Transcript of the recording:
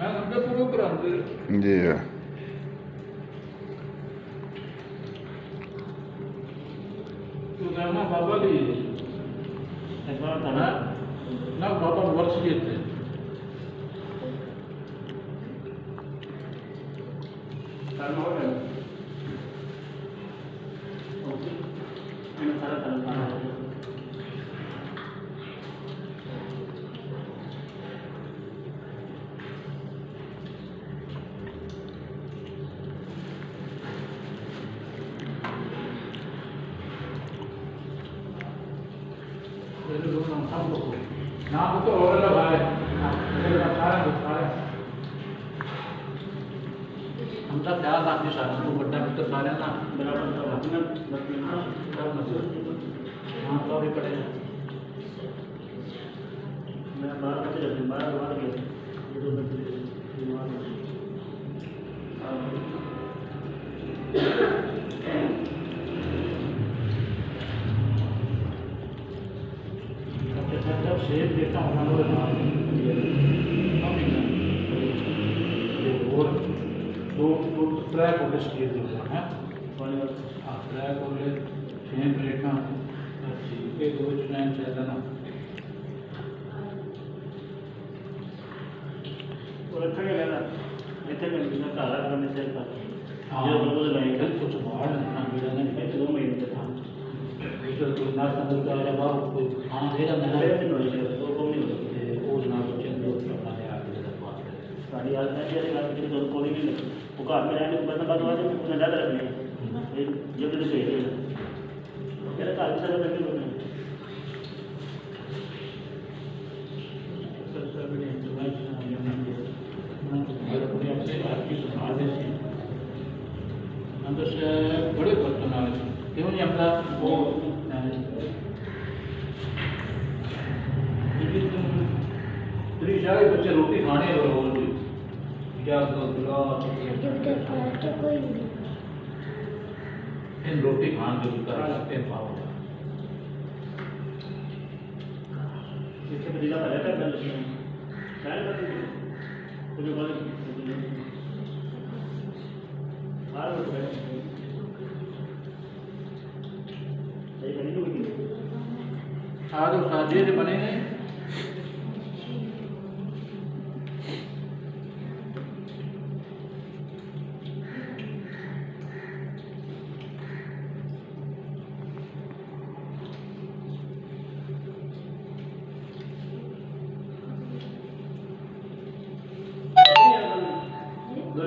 मैं समझा पूरे कराते जी है। तो कहना बाबा ली एक बार था ना बाबा वर्ष के थे करना हो गया ओके मैंने सारा करना है नाम तो और लगा है हम सब ध्यान रखते सारे को बड़ा मित्र सारे ना हाँ तो भी पड़ेगा मैं बाहर गया शेप देखता हूँ और दो ट्रैक हो गए स्केल जो है हाँ ट्रैक हो गए छः प्लेटा ठीक है दो टाइम चाहिए ना और अच्छा क्या कहना इतने में काला करने से हाँ कुछ बाहर ना मेरा नहीं 2 महीने तक था तो ना संदर्भ का वाला बाप को खाना देगा मैंने तो कम नहीं होता वो ना बच्चे दो प्रकार है आगे तक बात है सारी आज मैं ये बात की तो कोई नहीं वो घर में रहने को बस बात हुआ तो उन्हें ज्यादा रखने ये जो भी सही है मेरा काल सारा करके बोलना सब भी नहीं तो भाई मैं अपने आप से बात की संभाल देती अंदर से बड़े बर्तन आ रहे क्यों नहीं अपना वो सारे बच्चे रोटी खाने और रोज क्या इन रोटी खाने के लिए करा सकते हैं पाओ इससे बदला रहता है क्या करते हैं कुछ बात बाहर बैठ आज साजे से बने हैं दो